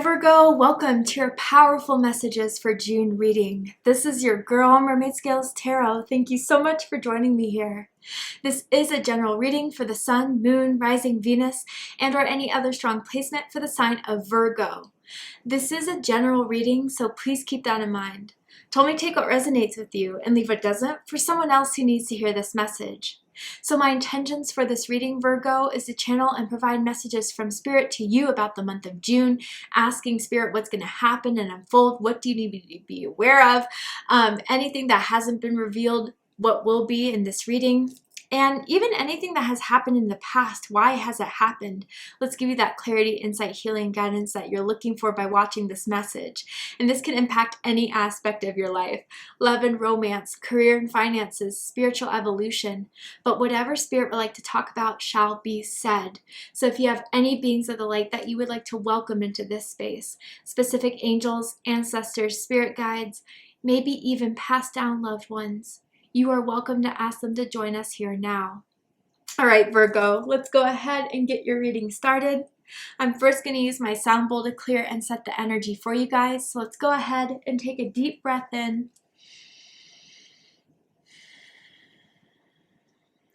Virgo, welcome to your powerful messages for June reading. This is your girl, Mermaid Scales Tarot. Thank you so much for joining me here. This is a general reading for the Sun, Moon, Rising, Venus, and or any other strong placement for the sign of Virgo. This is a general reading, so please keep that in mind. Told me take what resonates with you and leave what doesn't for someone else who needs to hear this message. So my intentions for this reading, Virgo, is to channel and provide messages from Spirit to you about the month of June, asking Spirit what's going to happen and unfold, what do you need to be aware of, anything that hasn't been revealed, what will be in this reading, and even anything that has happened in the past. Why has it happened? Let's give you that clarity, insight, healing, guidance that you're looking for by watching this message. And this can impact any aspect of your life: love and romance, career and finances, spiritual evolution. But whatever Spirit would like to talk about shall be said. So if you have any beings of the light that you would like to welcome into this space, specific angels, ancestors, spirit guides, maybe even passed down loved ones, you are welcome to ask them to join us here now. All right, Virgo, let's go ahead and get your reading started. I'm first going to use my sound bowl to clear and set the energy for you guys. So let's go ahead and take a deep breath in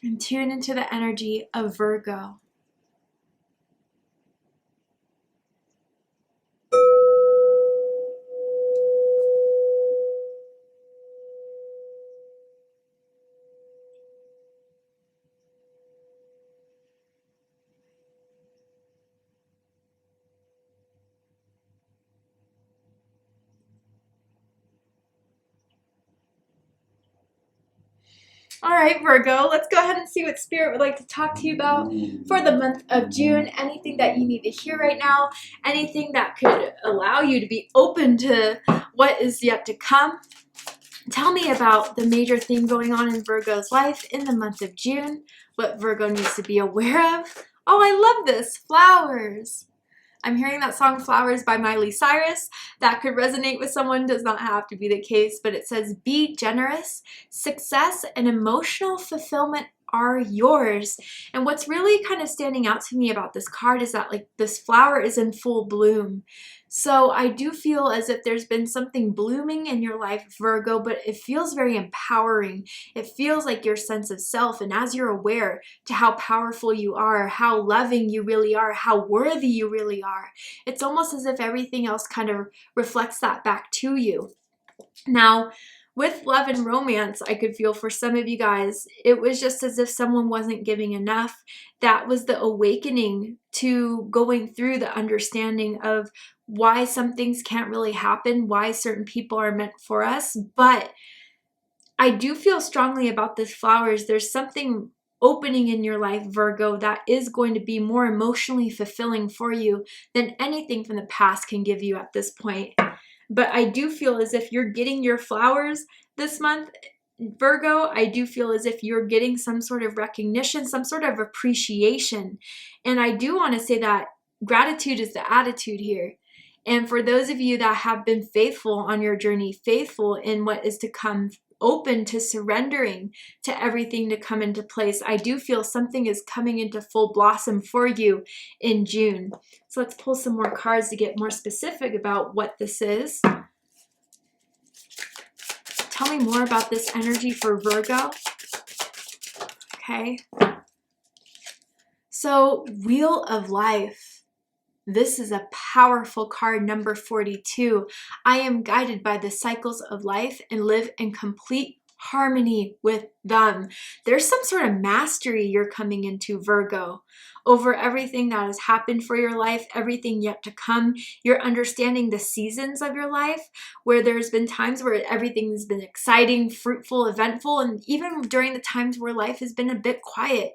and tune into the energy of Virgo. All right, Virgo, let's go ahead and see what Spirit would like to talk to you about for the month of June. Anything that you need to hear right now, anything that could allow you to be open to what is yet to come. Tell me about the major theme going on in Virgo's life in the month of June, what Virgo needs to be aware of. Oh, I love this, flowers. I'm hearing that song Flowers by Miley Cyrus. That could resonate with someone, does not have to be the case, but it says, be generous, success and emotional fulfillment are yours. And what's really kind of standing out to me about this card is that like this flower is in full bloom. So I do feel as if there's been something blooming in your life, Virgo, but it feels very empowering. It feels like your sense of self, and as you're aware to how powerful you are, how loving you really are, how worthy you really are, it's almost as if everything else kind of reflects that back to you. Now, with love and romance, I could feel for some of you guys, it was just as if someone wasn't giving enough. That was the awakening to going through the understanding of why some things can't really happen, why certain people are meant for us. But I do feel strongly about this flowers. There's something opening in your life, Virgo, that is going to be more emotionally fulfilling for you than anything from the past can give you at this point. But I do feel as if you're getting your flowers this month, Virgo. I do feel as if you're getting some sort of recognition, some sort of appreciation. And I do want to say that gratitude is the attitude here. And for those of you that have been faithful on your journey, faithful in what is to come, open to surrendering to everything to come into place, I do feel something is coming into full blossom for you in June. So let's pull some more cards to get more specific about what this is. Tell me more about this energy for Virgo. Okay. So Wheel of Life. This is a powerful card, number 42. I am guided by the cycles of life and live in complete harmony with them. There's some sort of mastery you're coming into, Virgo, over everything that has happened for your life, everything yet to come. You're understanding the seasons of your life, where there's been times where everything's been exciting, fruitful, eventful, and even during the times where life has been a bit quiet.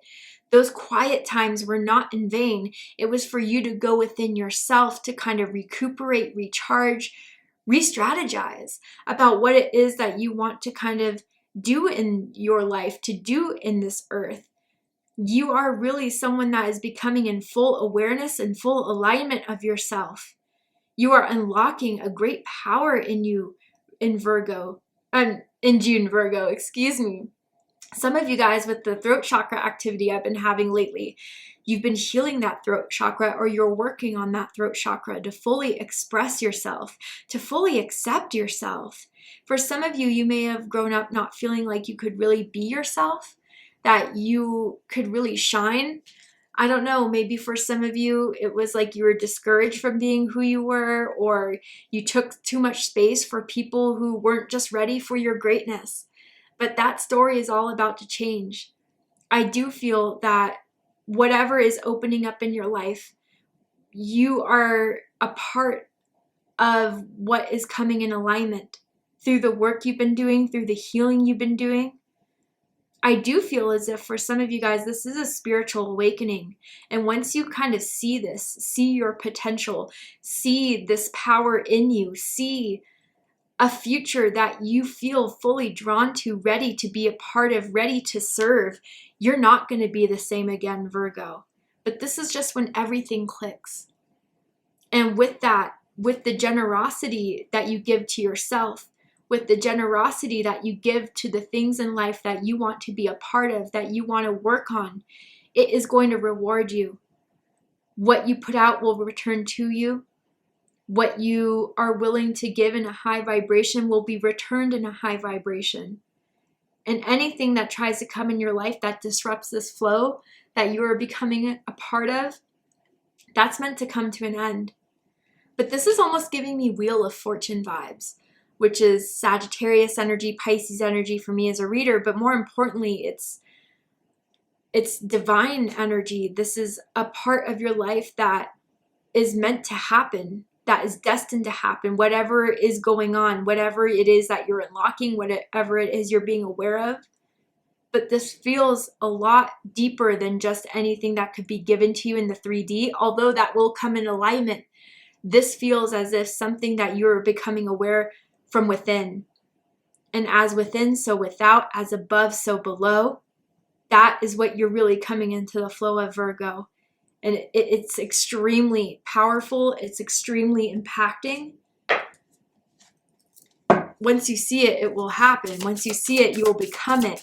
Those quiet times were not in vain. It was for you to go within yourself to kind of recuperate, recharge, re-strategize about what it is that you want to kind of do in your life, to do in this earth. You are really someone that is becoming in full awareness and full alignment of yourself. You are unlocking a great power in you in Virgo, in June, Virgo, excuse me. Some of you guys with the throat chakra activity I've been having lately, you've been healing that throat chakra, or you're working on that throat chakra to fully express yourself, to fully accept yourself. For some of you, you may have grown up not feeling like you could really be yourself, that you could really shine. I don't know, maybe for some of you, it was like you were discouraged from being who you were, or you took too much space for people who weren't just ready for your greatness. But that story is all about to change. I do feel that whatever is opening up in your life, you are a part of what is coming in alignment through the work you've been doing, through the healing you've been doing. I do feel as if for some of you guys, this is a spiritual awakening. And once you kind of see this, see your potential, see this power in you, see a future that you feel fully drawn to, ready to be a part of, ready to serve, you're not going to be the same again, Virgo. But this is just when everything clicks. And with that, with the generosity that you give to yourself, with the generosity that you give to the things in life that you want to be a part of, that you want to work on, it is going to reward you. What you put out will return to you. What you are willing to give in a high vibration will be returned in a high vibration. And anything that tries to come in your life that disrupts this flow that you are becoming a part of, that's meant to come to an end. But this is almost giving me Wheel of Fortune vibes, which is Sagittarius energy, Pisces energy for me as a reader, but more importantly, it's divine energy. This is a part of your life that is meant to happen, that is destined to happen, whatever is going on, whatever it is that you're unlocking, whatever it is you're being aware of. But this feels a lot deeper than just anything that could be given to you in the 3D, although that will come in alignment. This feels as if something that you're becoming aware from within. And as within, so without, as above, so below. That is what you're really coming into the flow of, Virgo. And it's extremely powerful. It's extremely impacting. Once you see it, it will happen. Once you see it, you will become it.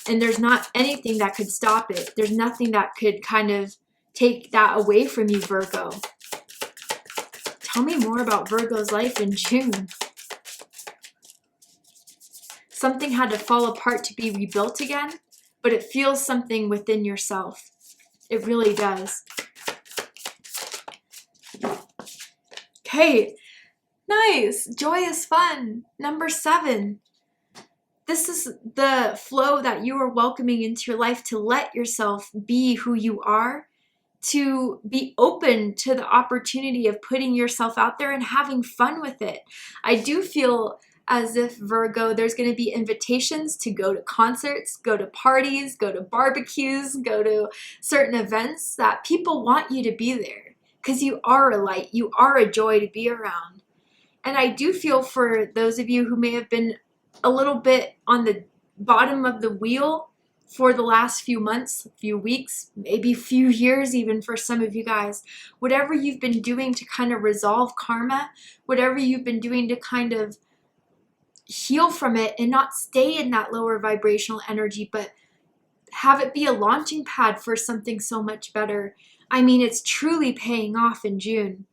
And there's not anything that could stop it. There's nothing that could kind of take that away from you, Virgo. Tell me more about Virgo's life in June. Something had to fall apart to be rebuilt again, but it feels something within yourself. It really does. Okay, nice. Joy is fun. Number 7. This is the flow that you are welcoming into your life, to let yourself be who you are, to be open to the opportunity of putting yourself out there and having fun with it. I do feel as if, Virgo, there's going to be invitations to go to concerts, go to parties, go to barbecues, go to certain events that people want you to be there because you are a light, you are a joy to be around. And I do feel for those of you who may have been a little bit on the bottom of the wheel for the last few months, few weeks, maybe few years even for some of you guys, whatever you've been doing to kind of resolve karma, whatever you've been doing to kind of heal from it and not stay in that lower vibrational energy, but have it be a launching pad for something so much better. I mean, it's truly paying off in June.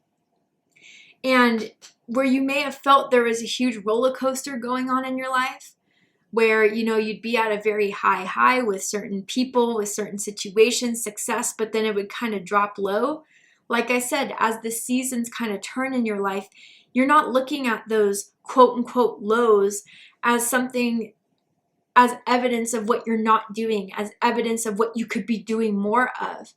And where you may have felt there was a huge roller coaster going on in your life, where, you know, you'd be at a very high with certain people, with certain situations, success, but then it would kind of drop low. Like I said, as the seasons kind of turn in your life, you're not looking at those quote unquote lows as something, as evidence of what you're not doing, as evidence of what you could be doing more of.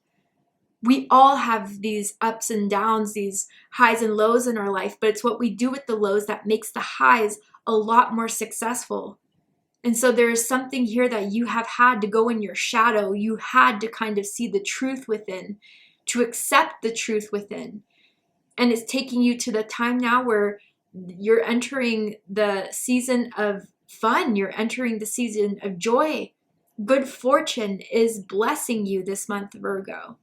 We all have these ups and downs, these highs and lows in our life, but it's what we do with the lows that makes the highs a lot more successful. And so there is something here that you have had to go in your shadow. You had to kind of see the truth within, to accept the truth within. And it's taking you to the time now where you're entering the season of fun. You're entering the season of joy. Good fortune is blessing you this month, Virgo.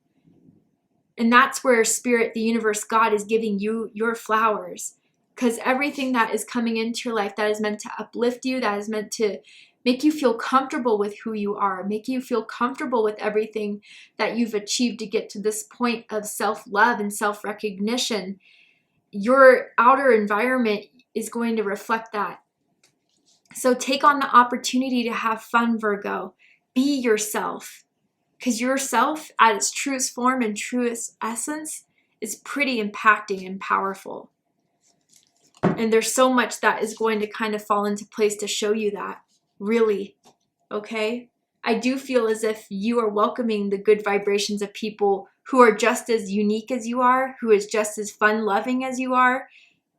And that's where Spirit, the universe, God is giving you your flowers. Because everything that is coming into your life that is meant to uplift you, that is meant to make you feel comfortable with who you are, make you feel comfortable with everything that you've achieved to get to this point of self-love and self-recognition. Your outer environment is going to reflect that. So take on the opportunity to have fun, Virgo. Be yourself, because yourself at its truest form and truest essence is pretty impacting and powerful. And there's so much that is going to kind of fall into place to show you that, really, okay? I do feel as if you are welcoming the good vibrations of people who are just as unique as you are, who is just as fun-loving as you are,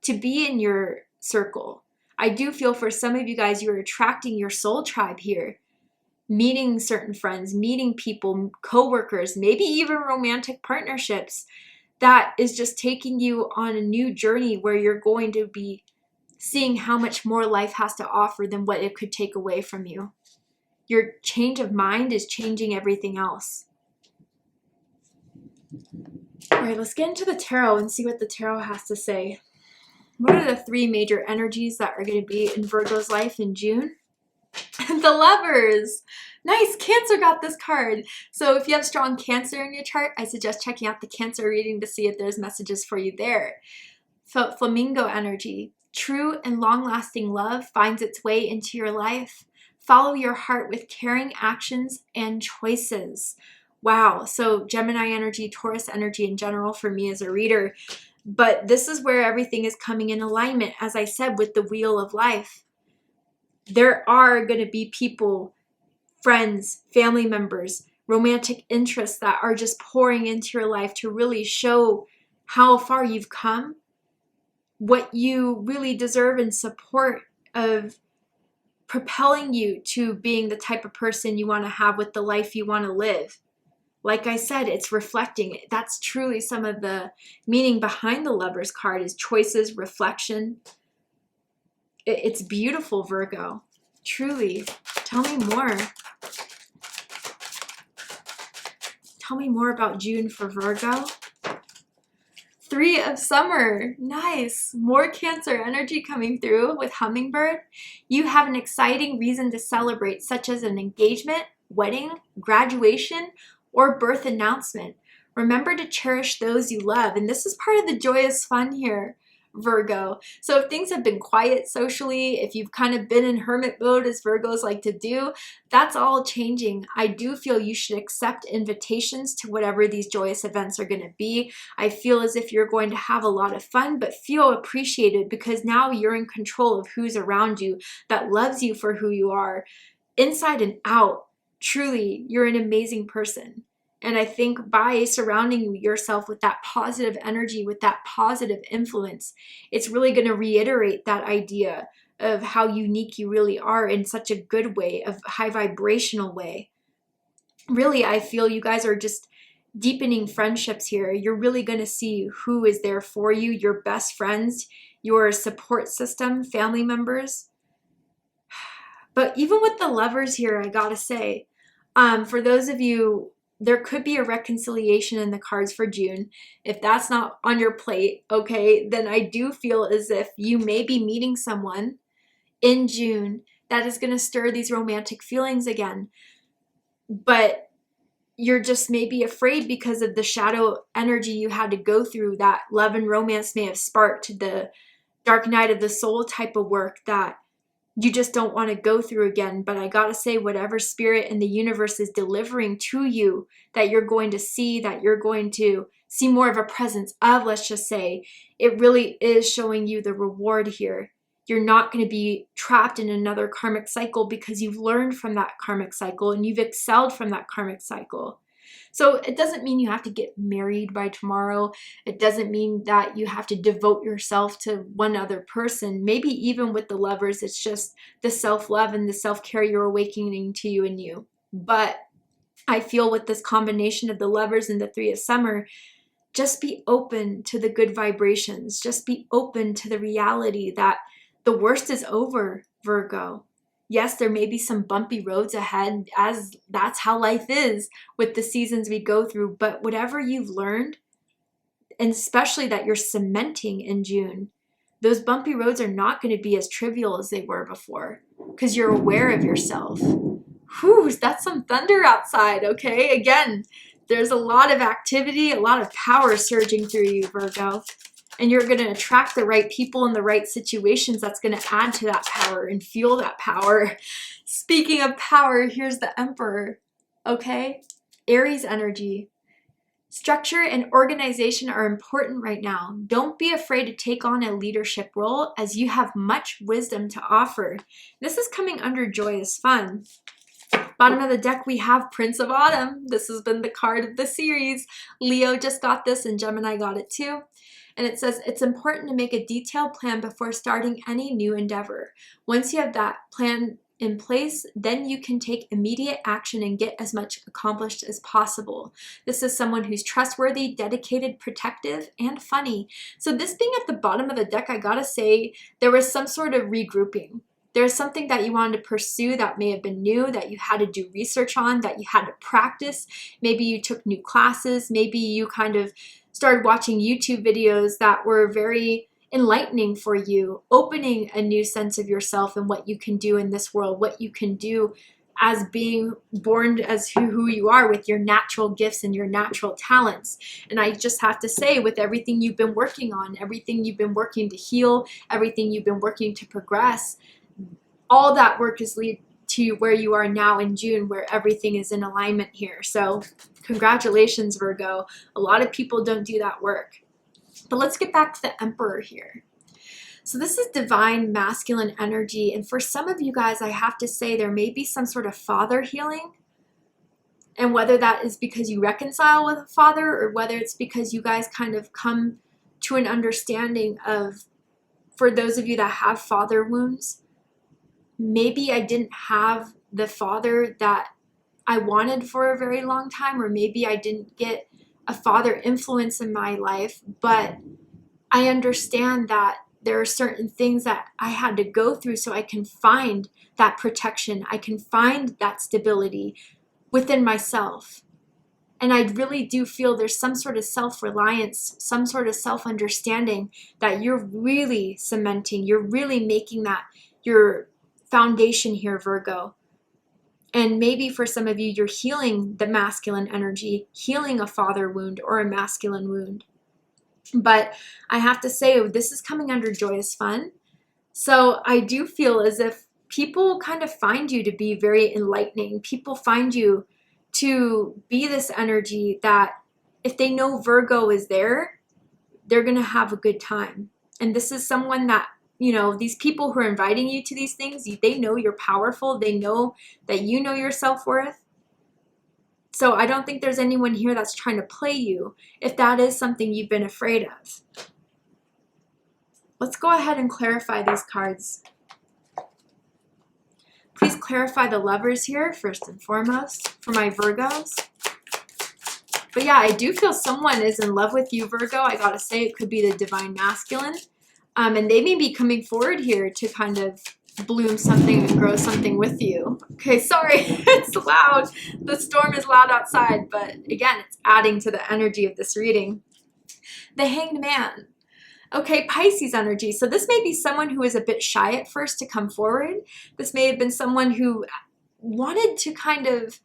to be in your circle. I do feel for some of you guys, you're attracting your soul tribe here. Meeting certain friends, meeting people, coworkers, maybe even romantic partnerships. That is just taking you on a new journey where you're going to be seeing how much more life has to offer than what it could take away from you. Your change of mind is changing everything else. All right, let's get into the tarot and see what the tarot has to say. What are the 3 major energies that are going to be in Virgo's life in June? The Lovers. Nice. Cancer got this card. So if you have strong Cancer in your chart, I suggest checking out the Cancer reading to see if there's messages for you there. So Flamingo energy. True and long-lasting love finds its way into your life. Follow your heart with caring actions and choices. Wow. So Gemini energy, Taurus energy in general for me as a reader. But this is where everything is coming in alignment, as I said, with the wheel of life. There are going to be people, friends, family members, romantic interests that are just pouring into your life to really show how far you've come, what you really deserve in support of propelling you to being the type of person you want to have with the life you want to live. Like I said, it's reflecting. That's truly some of the meaning behind the Lovers card is choices, reflection. It's beautiful, Virgo. Truly. Tell me more. Tell me more about June for Virgo. 3 of Summer. Nice. More Cancer energy coming through with Hummingbird. You have an exciting reason to celebrate, such as an engagement, wedding, graduation, or birth announcement. Remember to cherish those you love. And this is part of the joyous fun here, Virgo. So if things have been quiet socially, if you've kind of been in hermit mode as Virgos like to do, that's all changing. I do feel you should accept invitations to whatever these joyous events are going to be. I feel as if you're going to have a lot of fun, but feel appreciated because now you're in control of who's around you that loves you for who you are, inside and out. Truly, you're an amazing person. And I think by surrounding yourself with that positive energy, with that positive influence, it's really going to reiterate that idea of how unique you really are in such a good way, of high vibrational way. Really, I feel you guys are just deepening friendships here. You're really going to see who is there for you, your best friends, your support system, family members. But even with the Lovers here, I gotta say, for those of you, there could be a reconciliation in the cards for June. If that's not on your plate, okay, then I do feel as if you may be meeting someone in June that is going to stir these romantic feelings again. But you're just maybe afraid because of the shadow energy you had to go through that love and romance may have sparked, the dark night of the soul type of work that you just don't want to go through again. But I gotta say, whatever spirit in the universe is delivering to you, that you're going to see, that you're going to see more of a presence of, let's just say, it really is showing you the reward here. You're not going to be trapped in another karmic cycle because you've learned from that karmic cycle and you've excelled from that karmic cycle. So it doesn't mean you have to get married by tomorrow. It doesn't mean that you have to devote yourself to one other person. Maybe even with the Lovers, it's just the self-love and the self-care you're awakening to you and you. But I feel with this combination of the Lovers and the 3 of Summer, just be open to the good vibrations. Just be open to the reality that the worst is over, Virgo. Yes, there may be some bumpy roads ahead, as that's how life is with the seasons we go through. But whatever you've learned, and especially that you're cementing in June, those bumpy roads are not going to be as trivial as they were before. because you're aware of yourself. Whew, that's some thunder outside, okay? Again, there's a lot of activity, a lot of power surging through you, Virgo. And you're going to attract the right people in the right situations that's going to add to that power and fuel that power. Speaking of power, here's the Emperor, okay? Aries energy. Structure and organization are important right now. Don't be afraid to take on a leadership role as you have much wisdom to offer. This is coming under joyous fun. Bottom of the deck, we have Prince of Autumn. This has been the card of the series. Leo just got this and Gemini got it too. And it says, it's important to make a detailed plan before starting any new endeavor. Once you have that plan in place, then you can take immediate action and get as much accomplished as possible. This is someone who's trustworthy, dedicated, protective, and funny. So this being at the bottom of the deck, I gotta say, there was some sort of regrouping. There's something that you wanted to pursue that may have been new, that you had to do research on, that you had to practice. Maybe you took new classes. Maybe you kind of started watching YouTube videos that were very enlightening for you, opening a new sense of yourself and what you can do in this world, what you can do as being born as who you are with your natural gifts and your natural talents. And I just have to say, with everything you've been working on, everything you've been working to heal, everything you've been working to progress, all that work is lead to where you are now in June, where everything is in alignment here. So congratulations, Virgo. A lot of people don't do that work. But let's get back to the Emperor here. So this is divine masculine energy. And for some of you guys, I have to say there may be some sort of father healing. And whether that is because you reconcile with a father or whether it's because you guys kind of come to an understanding of, for those of you that have father wounds, maybe I didn't have the father that I wanted for a very long time, or maybe I didn't get a father influence in my life, but I understand that there are certain things that I had to go through so I can find that protection. I can find that stability within myself. And I really do feel there's some sort of self-reliance, some sort of self-understanding that you're really cementing. You're really making that your foundation here, Virgo. And maybe for some of you, you're healing the masculine energy, healing a father wound or a masculine wound. But I have to say, this is coming under joyous fun. So I do feel as if people kind of find you to be very enlightening. People find you to be this energy that if they know Virgo is there, they're going to have a good time. And this is someone that, you know, these people who are inviting you to these things, they know you're powerful. They know that you know your self-worth. So I don't think there's anyone here that's trying to play you if that is something you've been afraid of. Let's go ahead and clarify these cards. Please clarify the lovers here first and foremost for my Virgos. But yeah, I do feel someone is in love with you, Virgo. I gotta say, it could be the divine masculine. And they may be coming forward here to kind of bloom something and grow something with you. Okay, sorry, it's loud. The storm is loud outside, but again, it's adding to the energy of this reading. The Hanged Man. Okay, Pisces energy. So this may be someone who is a bit shy at first to come forward. This may have been someone who wanted to kind of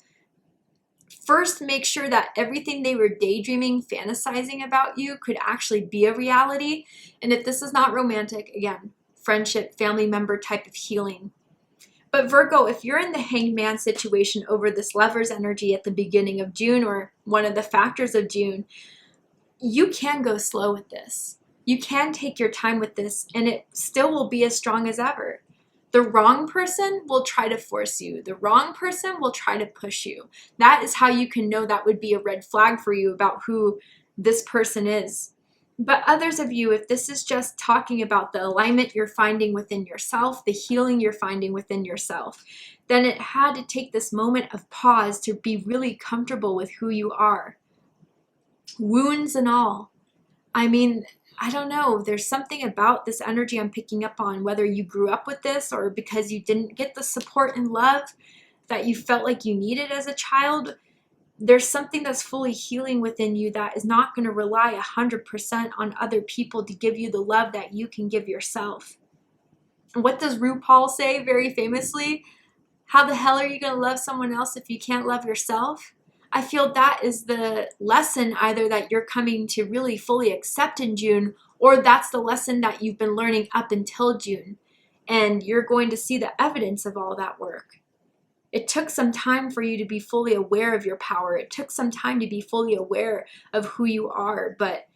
first make sure that everything they were daydreaming, fantasizing about you could actually be a reality. And if this is not romantic, again, friendship, family member type of healing. But Virgo, if you're in the Hanged Man situation over this Lover's energy at the beginning of June or one of the factors of June, you can go slow with this. You can take your time with this and it still will be as strong as ever. The wrong person will try to force you. The wrong person will try to push you. That is how you can know that would be a red flag for you about who this person is. But others of you, if this is just talking about the alignment you're finding within yourself, the healing you're finding within yourself, then it had to take this moment of pause to be really comfortable with who you are. Wounds and all. I mean, I don't know, there's something about this energy I'm picking up on, whether you grew up with this or because you didn't get the support and love that you felt like you needed as a child. There's something that's fully healing within you that is not going to rely 100% on other people to give you the love that you can give yourself. What does RuPaul say very famously? How the hell are you going to love someone else if you can't love yourself? I feel that is the lesson either that you're coming to really fully accept in June, or that's the lesson that you've been learning up until June. And you're going to see the evidence of all that work. It took some time for you to be fully aware of your power. It took some time to be fully aware of who you are. But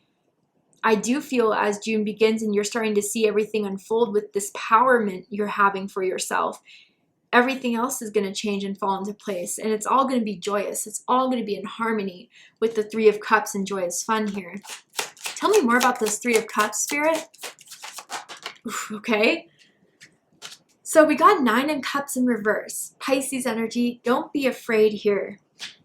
I do feel as June begins and you're starting to see everything unfold with this empowerment you're having for yourself, everything else is going to change and fall into place. And it's all going to be joyous. It's all going to be in harmony with the Three of Cups and joy is fun here. Tell me more about this Three of Cups, Spirit. Oof, okay. So we got Nine of Cups in reverse. Pisces energy, don't be afraid here.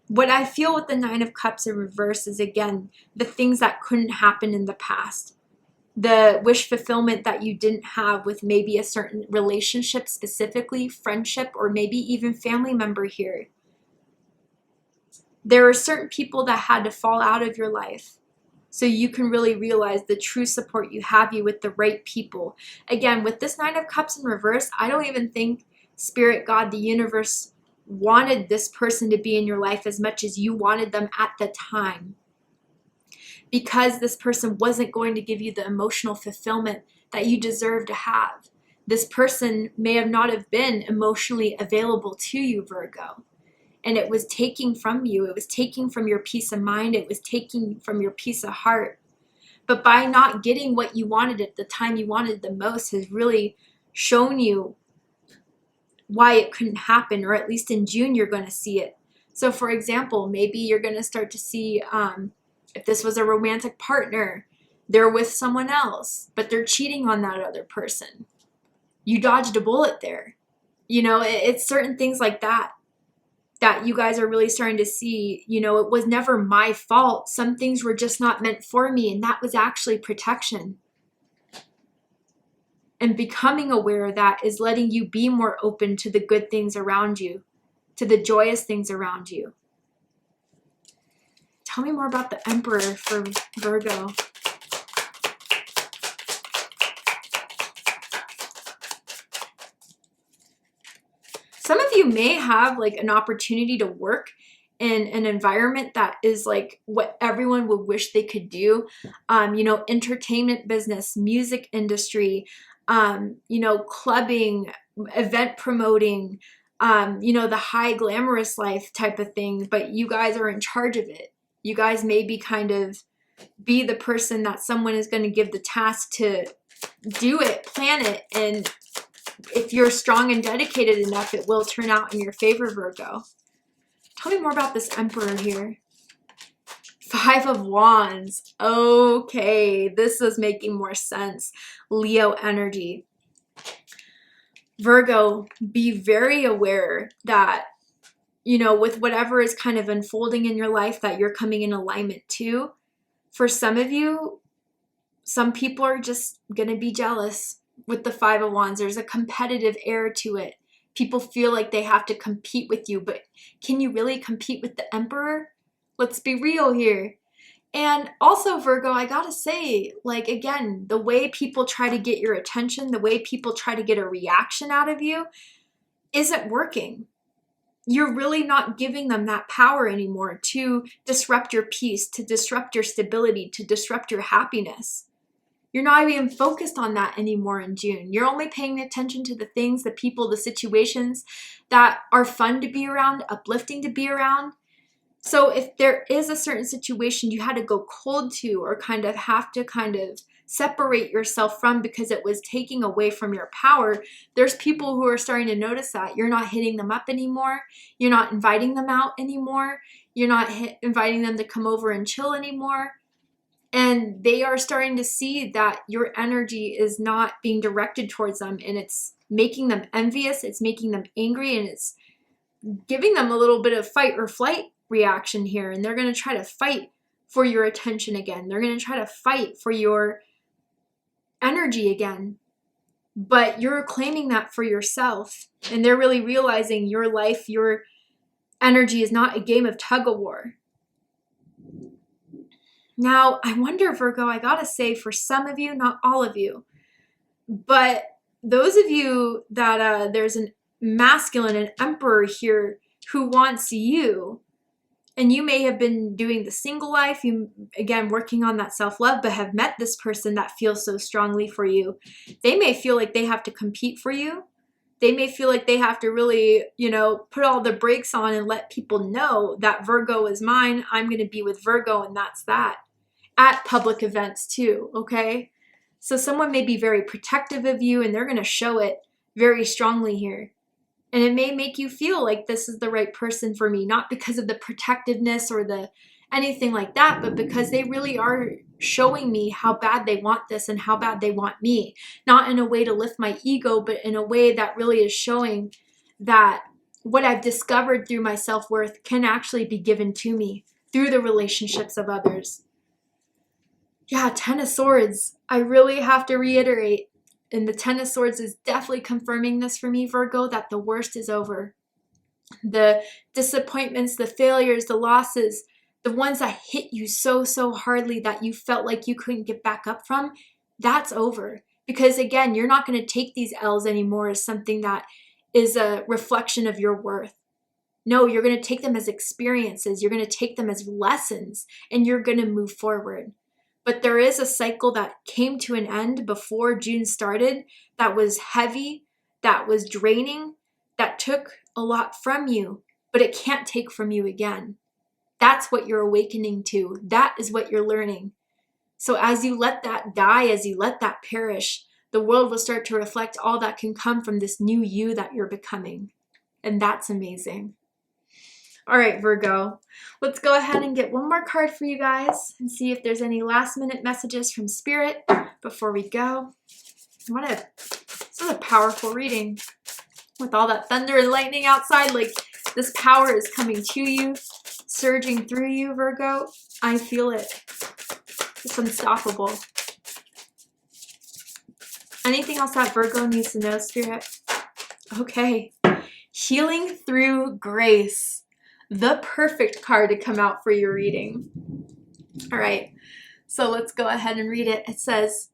What I feel with the Nine of Cups in reverse is, again, the things that couldn't happen in the past. The wish fulfillment that you didn't have with maybe a certain relationship, specifically friendship, or maybe even family member here. There are certain people that had to fall out of your life so you can really realize the true support you have you with the right people. Again, with this Nine of Cups in reverse, I don't even think Spirit, God, the universe wanted this person to be in your life as much as you wanted them at the time. Because this person wasn't going to give you the emotional fulfillment that you deserve to have. This person may have not have been emotionally available to you, Virgo. And it was taking from you. It was taking from your peace of mind. It was taking from your peace of heart. But by not getting what you wanted at the time you wanted the most has really shown you why it couldn't happen, or at least in June you're going to see it. So for example, maybe you're going to start to see if this was a romantic partner, they're with someone else, but they're cheating on that other person. You dodged a bullet there. You know, it's certain things like that that you guys are really starting to see. You know, it was never my fault. Some things were just not meant for me, and that was actually protection. And becoming aware of that is letting you be more open to the good things around you, to the joyous things around you. Tell me more about the Emperor for Virgo. Some of you may have like an opportunity to work in an environment that is like what everyone would wish they could do. You know, entertainment business, music industry, you know, clubbing, event promoting, you know, the high glamorous life type of thing, but you guys are in charge of it. You guys maybe kind of be the person that someone is going to give the task to do it, plan it, and if you're strong and dedicated enough, it will turn out in your favor, Virgo. Tell me more about this Emperor here. Five of Wands. Okay, this is making more sense. Leo energy. Virgo, be very aware that, you know, with whatever is kind of unfolding in your life that you're coming in alignment to. For some of you, some people are just going to be jealous. With the Five of Wands, there's a competitive air to it. People feel like they have to compete with you, but can you really compete with the Emperor? Let's be real here. And also, Virgo, I gotta say, like, again, the way people try to get your attention, the way people try to get a reaction out of you isn't working. You're really not giving them that power anymore to disrupt your peace, to disrupt your stability, to disrupt your happiness. You're not even focused on that anymore in June. You're only paying attention to the things, the people, the situations that are fun to be around, uplifting to be around. So if there is a certain situation you had to go cold to, or kind of have to kind of separate yourself from because it was taking away from your power, there's people who are starting to notice that. You're not hitting them up anymore. You're not inviting them out anymore. You're not inviting them to come over and chill anymore. And they are starting to see that your energy is not being directed towards them, and it's making them envious, it's making them angry, and it's giving them a little bit of fight or flight reaction here. And they're going to try to fight for your attention again. They're going to try to fight for your energy again. But you're claiming that for yourself. And they're really realizing your life, your energy is not a game of tug of war. Now, I wonder, Virgo, I gotta say, for some of you, not all of you, but those of you that there's an masculine, an emperor here who wants you, and you may have been doing the single life, you again working on that self-love, but have met this person that feels so strongly for you. They may feel like they have to compete for you. They may feel like they have to really, put all the brakes on and let people know that Virgo is mine. I'm going to be with Virgo, and that's that. At public events too, okay? So someone may be very protective of you, and they're going to show it very strongly here. And it may make you feel like this is the right person for me, not because of the protectiveness or the anything like that, but because they really are showing me how bad they want this and how bad they want me. Not in a way to lift my ego, but in a way that really is showing that what I've discovered through my self-worth can actually be given to me through the relationships of others. Yeah, Ten of Swords. I really have to reiterate, and the Ten of Swords is definitely confirming this for me, Virgo, that the worst is over. The disappointments, the failures, the losses, the ones that hit you so hardly that you felt like you couldn't get back up from, that's over. Because again, you're not going to take these L's anymore as something that is a reflection of your worth. No, you're going to take them as experiences. You're going to take them as lessons, and you're going to move forward. But there is a cycle that came to an end before June started that was heavy, that was draining, that took a lot from you, but it can't take from you again. That's what you're awakening to. That is what you're learning. So as you let that die, as you let that perish, the world will start to reflect all that can come from this new you that you're becoming. And that's amazing. All right, Virgo, let's go ahead and get one more card for you guys and see if there's any last minute messages from Spirit before we go. This is a powerful reading with all that thunder and lightning outside. Like this power is coming to you, surging through you, Virgo. I feel it. It's unstoppable. Anything else that Virgo needs to know, Spirit? Okay. Healing through grace. The perfect card to come out for your reading. All right, so let's go ahead and read it. It says,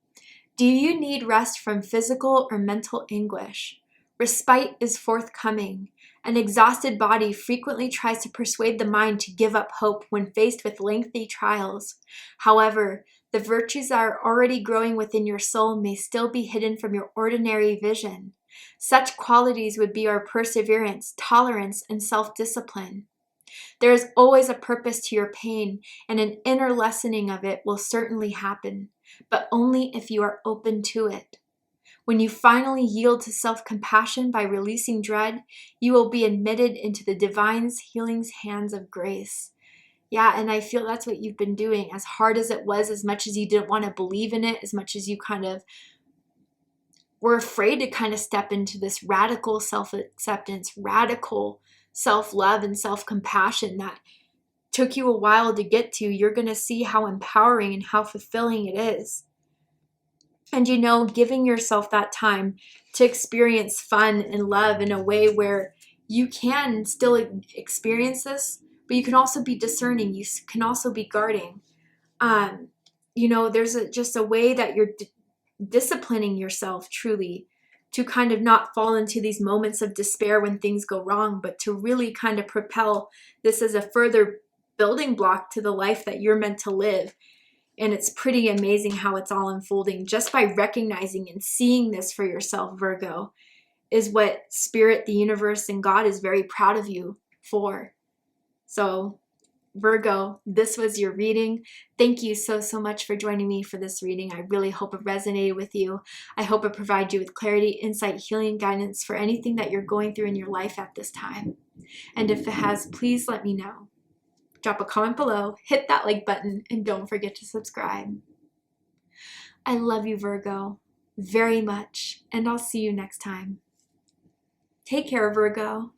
do you need rest from physical or mental anguish? Respite is forthcoming. An exhausted body frequently tries to persuade the mind to give up hope when faced with lengthy trials. However, the virtues that are already growing within your soul may still be hidden from your ordinary vision. Such qualities would be our perseverance, tolerance, and self-discipline. There is always a purpose to your pain, and an inner lessening of it will certainly happen, but only if you are open to it. When you finally yield to self-compassion by releasing dread, you will be admitted into the divine's healing's hands of grace. Yeah, and I feel that's what you've been doing. As hard as it was, as much as you didn't want to believe in it, as much as you kind of were afraid to kind of step into this radical self-acceptance, radical self-love and self-compassion that took you a while to get to, you're going to see how empowering and how fulfilling it is. And giving yourself that time to experience fun and love in a way where you can still experience this, but you can also be discerning. You can also be guarding. There's just a way that you're disciplining yourself truly to kind of not fall into these moments of despair when things go wrong, but to really kind of propel this as a further building block to the life that you're meant to live. And it's pretty amazing how it's all unfolding just by recognizing and seeing this for yourself, Virgo, is what Spirit, the universe, and God is very proud of you for. So Virgo, this was your reading. Thank you so much for joining me for this reading. I really hope it resonated with you. I hope it provided you with clarity, insight, healing, guidance for anything that you're going through in your life at this time. And if it has, please let me know. Drop a comment below, hit that like button, and don't forget to subscribe. I love you, Virgo, very much, and I'll see you next time. Take care, Virgo.